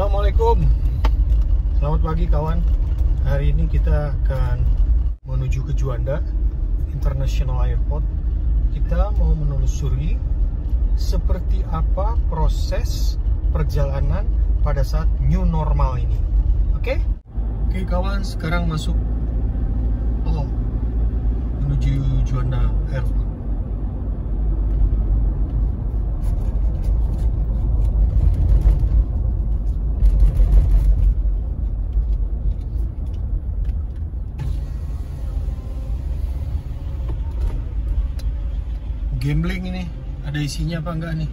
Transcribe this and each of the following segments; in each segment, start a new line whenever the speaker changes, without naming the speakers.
Assalamualaikum. Selamat pagi kawan. Hari ini kita akan menuju ke Juanda International Airport. Kita mau menelusuri seperti apa proses perjalanan pada saat new normal ini. Oke kawan, sekarang masuk tol menuju Juanda Airport. Gambling ini, ada isinya apa enggak nih?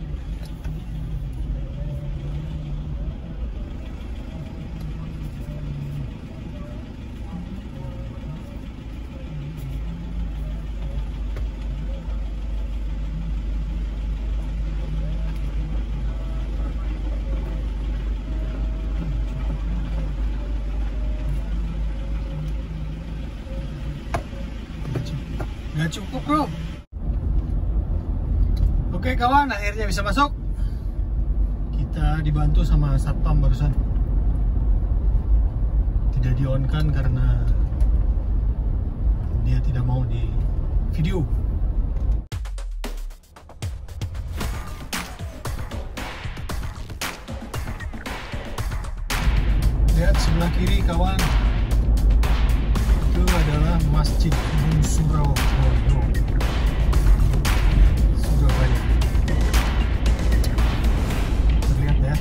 Nggak cukup bro. Oke kawan, akhirnya bisa masuk. Kita dibantu sama satpam barusan. Tidak di-on-kan karena dia tidak mau di video. Lihat sebelah kiri kawan, itu adalah Masjid Agung Surabaya. Terlihat ya.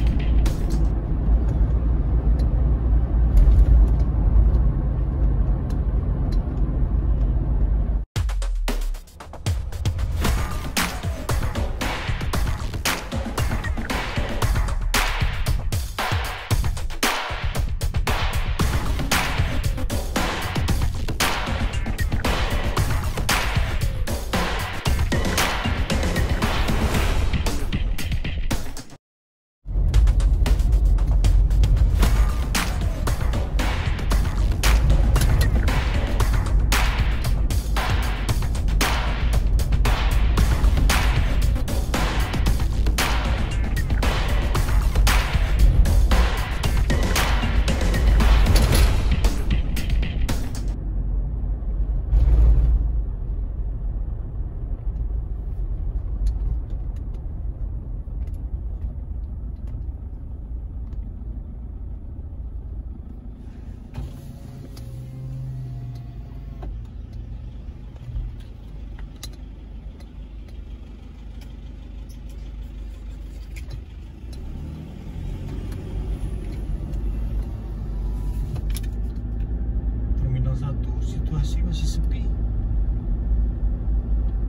Situasi masih sepi,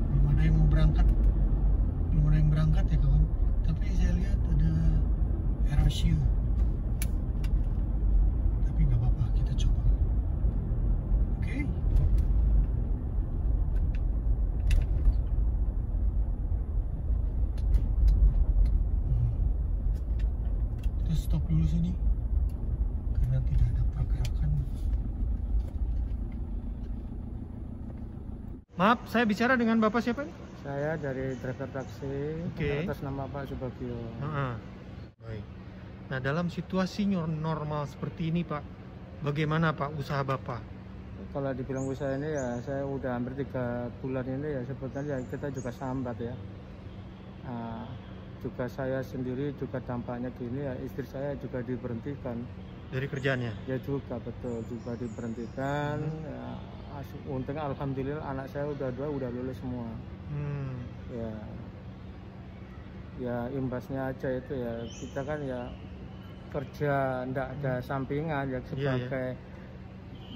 belum ada yang mau berangkat, ya kawan. Tapi saya lihat ada AirAsia, tapi nggak apa-apa, kita coba. Oke. Kita stop dulu sini karena tidak ada pergerakan. Maaf, saya bicara dengan Bapak siapa?
Saya dari driver taksi, atas nama Pak Subagio.
Baik. Nah, dalam situasi normal seperti ini Pak, bagaimana Pak usaha Bapak?
Kalau dibilang usaha ini ya, saya udah hampir 3 bulan ini ya, sebetulnya kita juga sambat ya. Nah, juga saya sendiri juga dampaknya gini ya, istri saya juga diberhentikan.
Dari kerjaannya?
Ya juga, betul, juga diberhentikan. Ya, untungnya alhamdulillah anak saya udah lulus semua. Ya imbasnya aja itu ya, kita kan ya kerja ndak ada sampingan ya, sebagai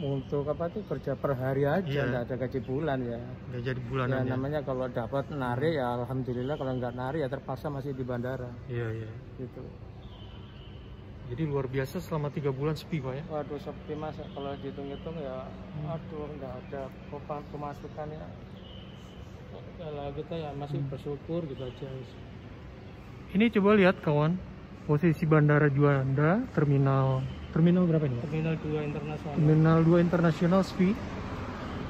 untuk apa tuh, kerja per hari aja, ndak ada gaji bulan ya.
Nggak jadi bulanan ya.
Namanya kalau dapat narik ya alhamdulillah, kalau nggak narik ya terpaksa masih di bandara. Gitu.
Jadi luar biasa selama 3 bulan sepi Pak ya?
Waduh sepi mas, kalau dihitung-hitung ya, aduh nggak ada pemasukan ya. Kalau kita ya masih bersyukur gitu aja.
Ini coba lihat kawan, posisi Bandara Juanda, terminal berapa ini?
Terminal 2 Internasional.
Terminal 2 Internasional sepi.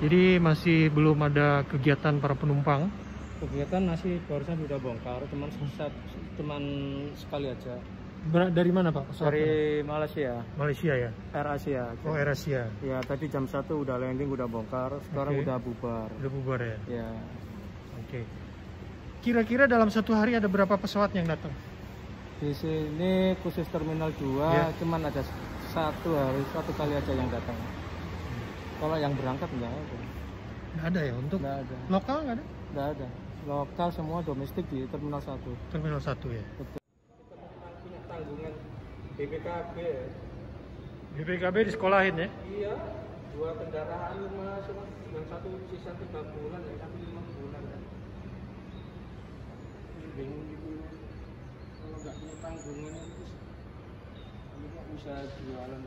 Jadi masih belum ada kegiatan para
Kegiatan masih barusan sudah bongkar, cuman sekali aja.
Dari mana Pak pesawatnya?
Dari Malaysia,
Malaysia ya?
AirAsia.
Oh, AirAsia.
Ya, tadi jam 1 udah landing, udah bongkar, sekarang
Oke.
udah bubar.
Udah bubar ya?
Ya,
Oke. Kira-kira dalam satu hari ada berapa pesawat yang datang?
di sini khusus Terminal 2
Ya.
cuman ada satu kali aja yang datang. Kalau yang berangkat nggak ada.
Nggak ada ya? Untuk
Nggak ada.
lokal nggak ada?
Nggak ada. Lokal semua domestik di Terminal 1.
Terminal 1 ya?
Betul. Punya tanggungan BPKB.
BPKB disekolahin ya?
Iya, 2 kendaraan Mas, yang satu sisa 3 bulan, yang satu 5 bulan. Bingung gitu. Kalau nggak punya tanggungan itu nggak bisa jualan.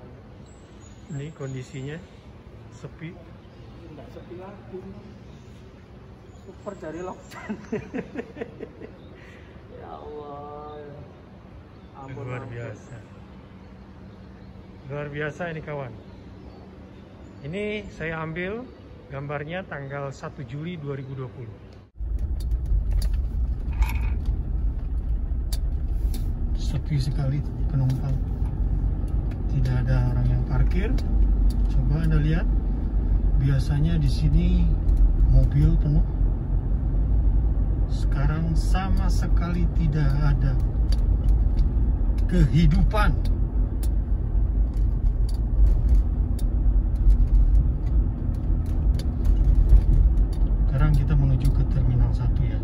Ini kondisinya sepi.
Nggak sepi lagi. Super dari lockdown. Ya Allah. Ampun,
Luar
ampun.
biasa. Luar biasa ini kawan. Ini saya ambil gambarnya tanggal 1 Juli 2020. Sepi sekali penumpang. Tidak ada orang yang parkir. Coba Anda lihat. Biasanya di sini mobil penuh. Sekarang sama sekali tidak ada kehidupan. Sekarang kita menuju ke Terminal 1 ya.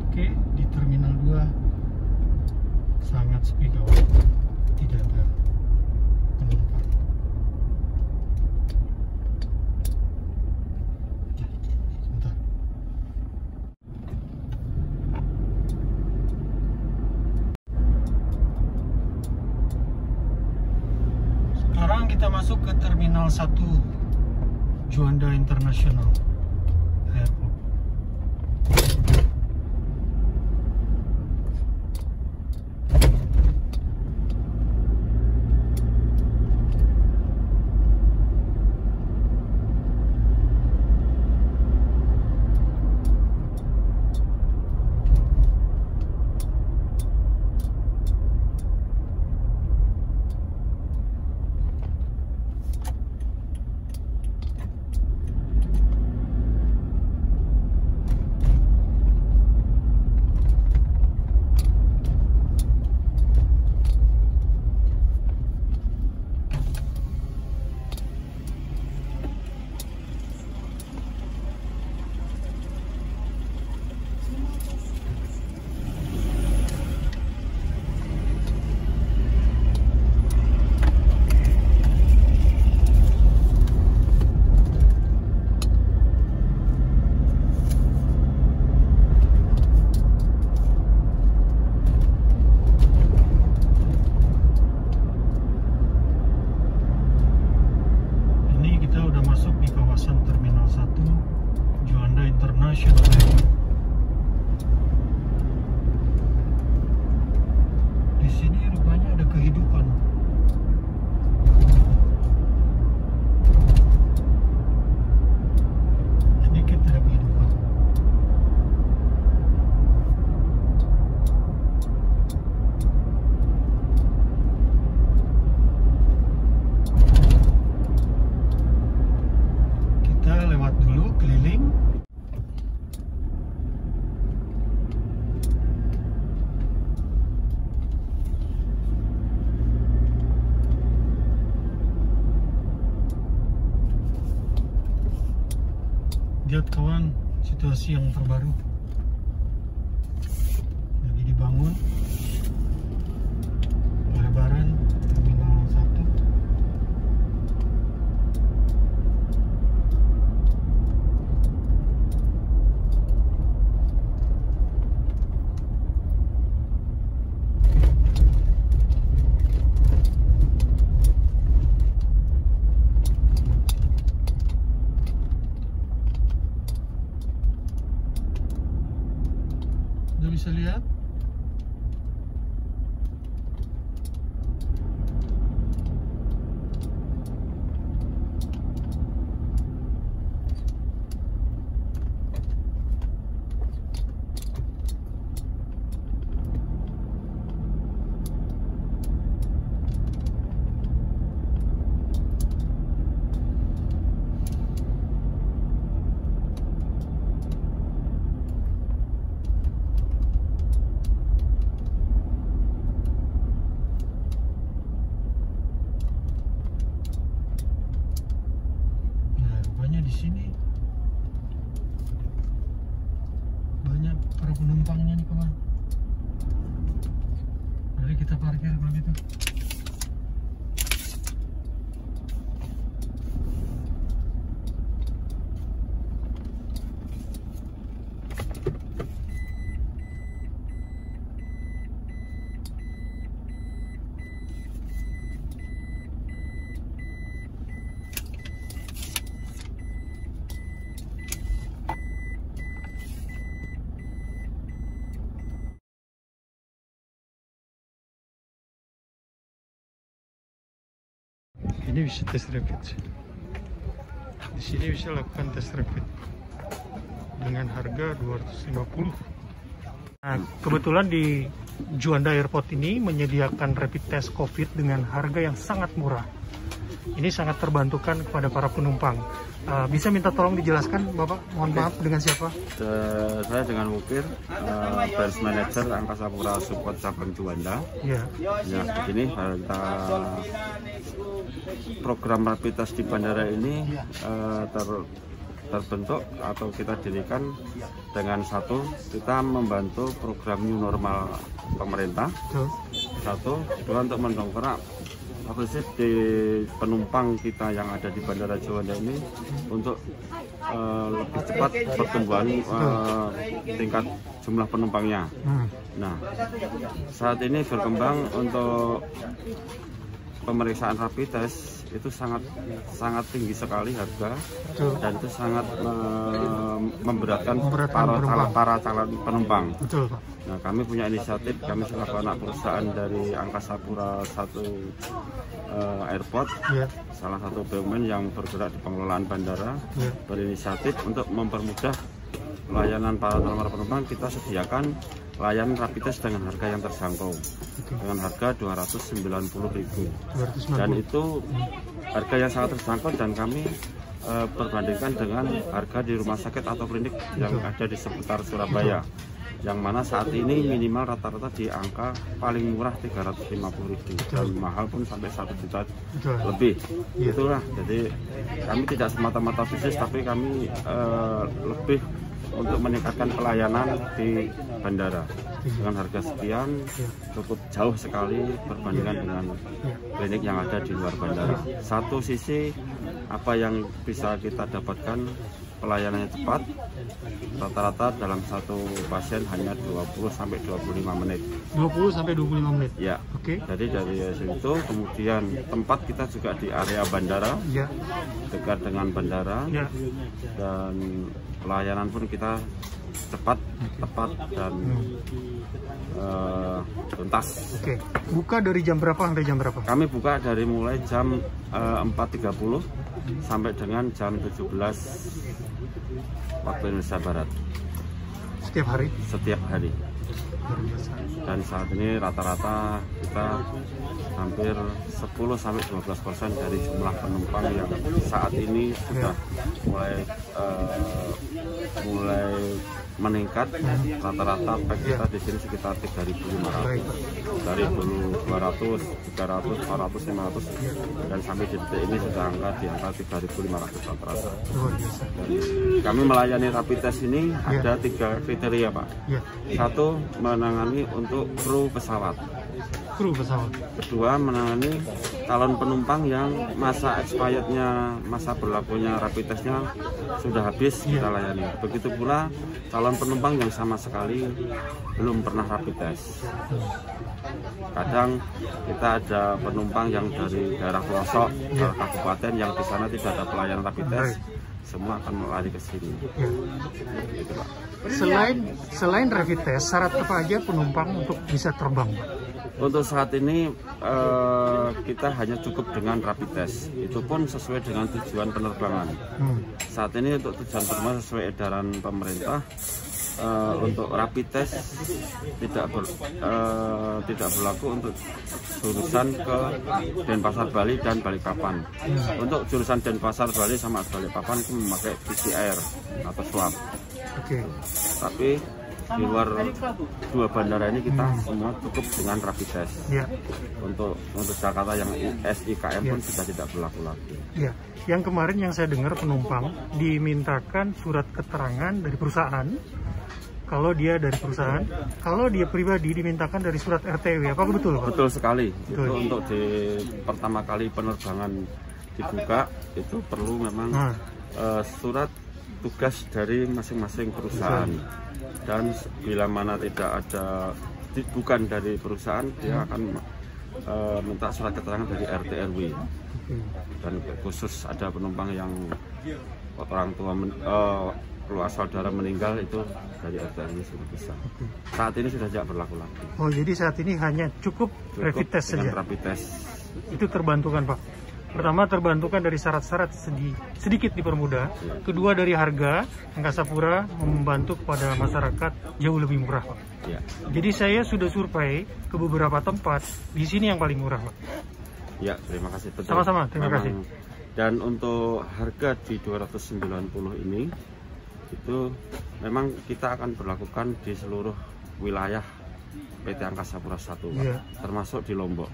Oke, di Terminal 2 sangat sepi kawan. Tidak ada penumpang. Ya, sebentar. Sekarang kita masuk ke Terminal 1 Juanda International Airport. Lihat kawan, situasi yang terbaru lagi dibangun pelebaran Terminal 1. Anda bisa lihat. Di sini banyak para penumpangnya nih kawan. Mari kita parkir kalau gitu. Ini bisa tes rapid. Di sini bisa lakukan tes rapid dengan harga 250. Nah, kebetulan di Juanda Airport ini menyediakan rapid test COVID dengan harga yang sangat murah. Ini sangat terbantukan kepada para penumpang. Bisa minta tolong dijelaskan, Bapak? Mohon maaf, dengan siapa?
Saya dengan Mukir, Branch Manager Angkasa Pura Support Cabang Juanda.
Ya.
Ya, begini kita program rapid test di bandara ini terbentuk atau kita dirikan dengan satu, kita membantu program new normal pemerintah. Satu, kedua untuk mendongkrak di penumpang kita yang ada di Bandara Juanda ini untuk lebih cepat pertumbuhan tingkat jumlah penumpangnya. Nah, saat ini berkembang untuk pemeriksaan rapid test itu sangat tinggi sekali harga. Dan itu sangat memberatkan para calon penumpang.
Betul, Pak.
Nah, kami punya inisiatif, kami selaku anak perusahaan dari Angkasa Pura Airport, salah satu BUMN yang bergerak di pengelolaan bandara, berinisiatif untuk mempermudah pelayanan para calon penumpang. Kita sediakan layanan rapid test dengan harga yang terjangkau, dengan harga 290.000, dan itu harga yang sangat terjangkau, dan kami perbandingkan dengan harga di rumah sakit atau klinik yang ada di seputar Surabaya, yang mana saat ini minimal rata-rata di angka paling murah 350.000 dan mahal pun sampai 1 juta lebih. Itulah, jadi kami tidak semata-mata bisnis, tapi kami lebih untuk meningkatkan pelayanan di bandara dengan harga sekian, cukup jauh sekali perbandingan dengan klinik yang ada di luar bandara. Satu sisi apa yang bisa kita dapatkan, pelayanannya cepat, rata-rata dalam satu pasien hanya 20-25 menit.
20-25 menit?
Ya.
Oke.
Jadi dari situ kemudian tempat kita juga di area bandara, dekat dengan bandara, dan pelayanan pun kita cepat, tepat, dan tuntas. Oke.
Buka dari jam berapa sampai jam berapa?
Kami buka dari mulai jam 4.30 sampai dengan jam 17 waktu Indonesia Barat.
Setiap hari? Setiap hari.
Dan saat ini rata-rata kita hampir 10-12% dari jumlah penumpang yang saat ini sudah mulai meningkat. Rata-rata pack kita di sini sekitar 3.500. Dari dulu 200, 300, 400, 500, dan sampai di detik ini sudah di angka 3.500 rata-rata. Dan kami melayani rapid test ini ada 3 kriteria, Pak. Satu, menangani untuk kru pesawat. Kedua, menangani calon penumpang yang masa expirednya, masa berlakunya rapid testnya sudah habis, kita layani. Begitu pula calon penumpang yang sama sekali belum pernah rapid test. Kadang kita ada penumpang yang dari daerah pelosok, daerah kabupaten yang di sana tidak ada pelayanan rapid test, semua akan lari ke sini. Gitu, Pak.
Selain rapid test, syarat apa aja penumpang untuk bisa terbang, Pak?
Untuk saat ini kita hanya cukup dengan rapid test. Itu pun sesuai dengan tujuan penerbangan. Saat ini untuk tujuan penerbangan sesuai edaran pemerintah, untuk rapid test tidak berlaku untuk jurusan ke Denpasar Bali dan Balikpapan. Untuk jurusan Denpasar Bali sama Balikpapan itu memakai PCR atau swab. Tapi di luar dua bandara ini kita semua cukup dengan rapid test. Untuk Jakarta yang SIKM pun sudah tidak berlaku lagi.
Yang kemarin yang saya dengar penumpang dimintakan surat keterangan dari perusahaan. Kalau dia dari perusahaan, kalau dia pribadi dimintakan dari surat RTW. Apakah betul, Pak?
Betul sekali. Betul. Itu untuk di pertama kali penerbangan dibuka itu perlu memang surat tugas dari masing-masing perusahaan. Dan bila mana tidak ada, bukan dari perusahaan, dia akan minta surat keterangan dari RT RW. Dan khusus ada penumpang yang orang tua keluarga saudara meninggal, itu dari RT RW sudah bisa. Saat ini sudah tidak berlaku lagi.
Oh, jadi saat ini hanya cukup rapid test saja.
Rapid test. Itu
terbantukan, Pak. Pertama, terbantukan dari syarat-syarat sedikit dipermudah. Kedua, dari harga, Angkasa Pura membantu kepada masyarakat jauh lebih murah, Pak. Jadi saya sudah survei ke beberapa tempat, di sini yang paling murah, Pak.
Ya, terima kasih.
Sama-sama, terima kasih.
Dan untuk harga di 290 ini, itu memang kita akan berlakukan di seluruh wilayah PT Angkasa Pura I, termasuk di Lombok.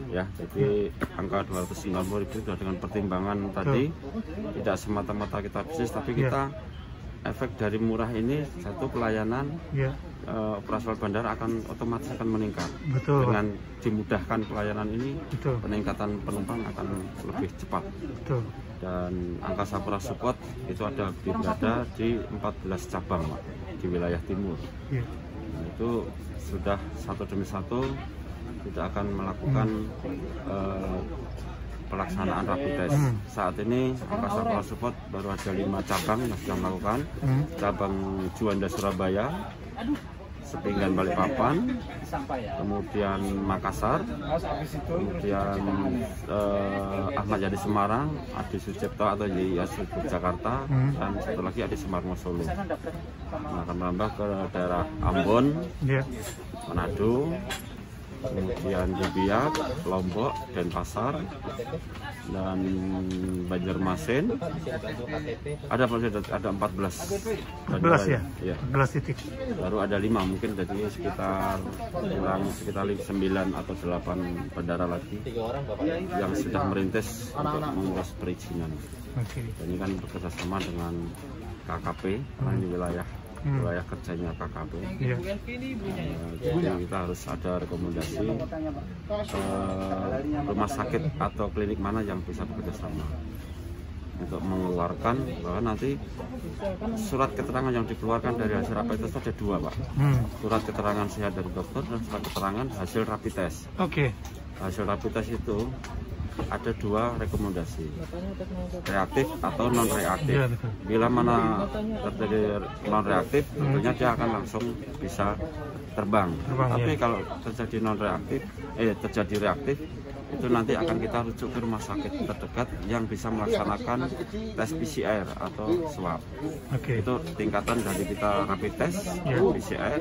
Ya, jadi angka 290 itu sudah dengan pertimbangan tadi, tidak semata-mata kita bisnis, tapi kita efek dari murah ini, satu pelayanan operasional bandara akan otomatis akan meningkat. Dengan dimudahkan pelayanan ini, peningkatan penumpang akan lebih cepat. Dan Angkasa Pura Support itu berada di 14 cabang, Pak, di wilayah timur. Nah, itu sudah satu demi satu kita akan melakukan pelaksanaan rapid test. Saat ini Angkasa Pura Support baru ada 5 cabang yang sudah melakukan. Cabang Juanda Surabaya, Sepinggan Balikpapan, kemudian Makassar, kemudian Ahmad Yani Semarang, Adi Sucipto atau YIAS Jakarta, dan satu lagi Adi Semarang Solo. Nah, akan menambah ke daerah Ambon, Manado, kemudian di Biak, Lombok, Denpasar, dan Banjarmasin. Ada 14
ya? 14 titik.
Baru ada 5 mungkin, jadi sekitar 9 atau 8 bandara lagi yang sudah merintis untuk mengurus perizinan. Ini kan bekerjasama dengan KKP, di wilayah kerjanya KKP. Jadi kita harus ada rekomendasi rumah sakit atau klinik mana yang bisa bekerjasama untuk mengeluarkan, bahwa nanti surat keterangan yang dikeluarkan dari hasil rapid test ada 2, Pak. Surat keterangan sehat dari dokter dan surat keterangan hasil rapid test. Hasil rapid test itu ada 2 rekomendasi, reaktif atau non reaktif. Bila mana terjadi non reaktif, tentunya dia akan langsung bisa terbang. Tapi kalau terjadi terjadi reaktif, itu nanti akan kita rujuk ke rumah sakit terdekat yang bisa melaksanakan tes PCR atau swab. Itu tingkatan dari kita rapid test, PCR,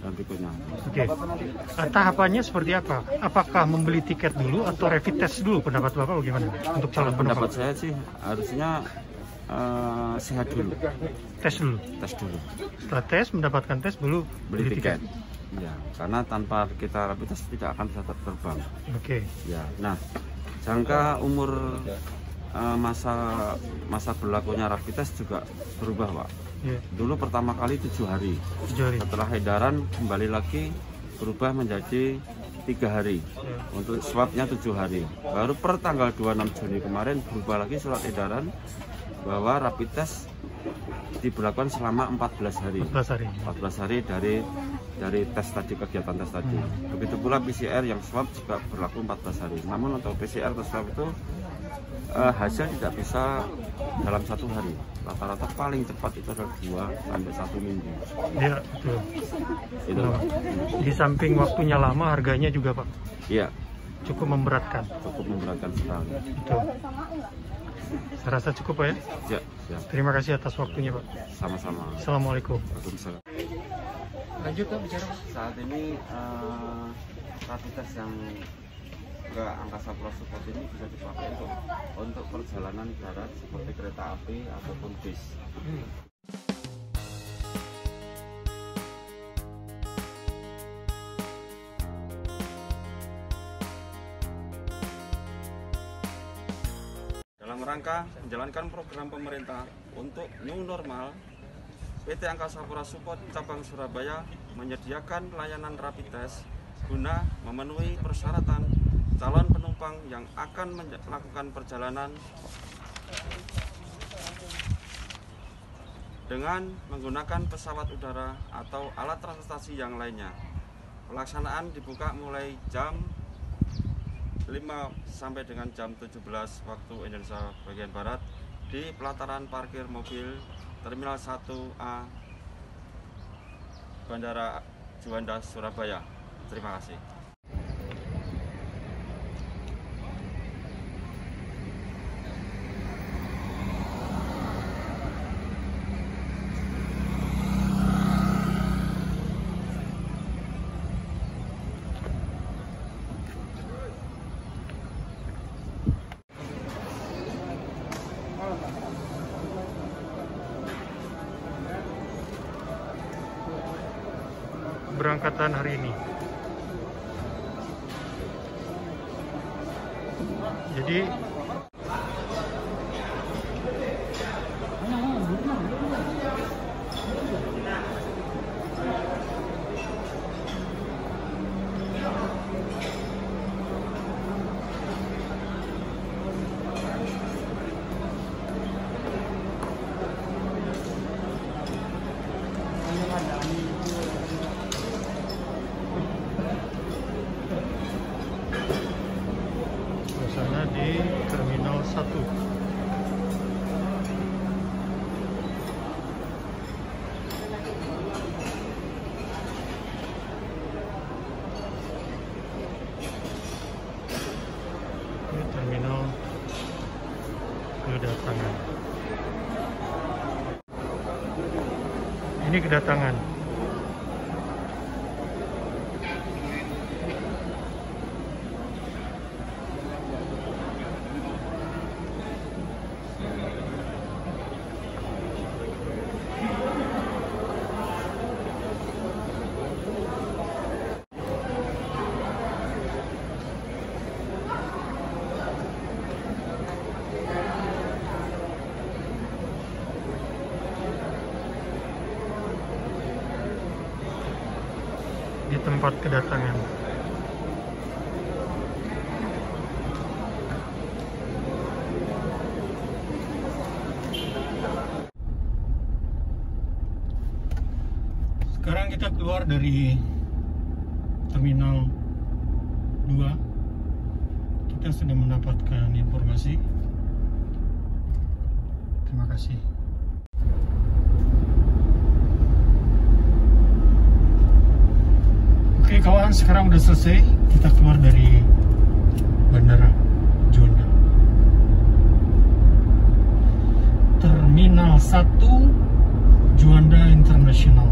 dan berikutnya.
Tahapannya seperti apa? Apakah membeli tiket dulu atau rapid test dulu? Pendapat Bapak bagaimana untuk calon penumpang?
Pendapat saya sih harusnya sehat dulu.
Tes dulu. Setelah tes, mendapatkan tes, baru beli tiket.
Ya, karena tanpa kita rapid test tidak akan bisa terbang. Ya, nah, jangka umur masa berlakunya rapid test juga berubah, Pak. Dulu pertama kali 7 hari. Setelah edaran kembali lagi berubah menjadi 3 hari. Untuk swabnya 7 hari. Baru per tanggal 26 Juni kemarin berubah lagi surat edaran bahwa rapid test diberlakukan selama 14 hari. 14 hari dari tes tadi, kegiatan tes tadi. Begitu pula PCR yang swab juga berlaku 14 hari. Namun untuk PCR atau swab itu hasil tidak bisa dalam 1 hari. Rata-rata paling cepat itu adalah 2 sampai 1 minggu.
Iya, betul.
Itu.
Di samping waktunya lama, harganya juga Pak
Iya,
cukup memberatkan.
cukup memberatkan sekali.
Betul. Saya rasa cukup Pak ya.
Ya, siap.
Terima kasih atas waktunya Pak.
Sama-sama.
Assalamualaikum.
Waalaikumsalam.
Lanjut Pak bicara Pak.
Saat ini rapid test yang ke Angkasa Pura Support ini bisa dipakai untuk perjalanan darat seperti kereta api ataupun bis. Dalam rangka menjalankan program pemerintah untuk new normal, PT Angkasa Pura Support Cabang Surabaya menyediakan layanan rapid test guna memenuhi persyaratan calon penumpang yang akan melakukan perjalanan dengan menggunakan pesawat udara atau alat transportasi yang lainnya. Pelaksanaan dibuka mulai jam 5 sampai dengan jam 17 waktu Indonesia bagian Barat di pelataran parkir mobil Terminal 1A Bandara Juanda, Surabaya. Terima kasih.
Berangkatan hari ini. Jadi suasana di Terminal 1. Ini terminal kedatangan. Ini kedatangan. Di tempat kedatangan. Sekarang kita keluar dari Terminal 2. Kita sudah mendapatkan informasi. Terima kasih. Oke kawan, sekarang udah selesai. Kita keluar dari Bandara Juanda. Terminal 1 Juanda International.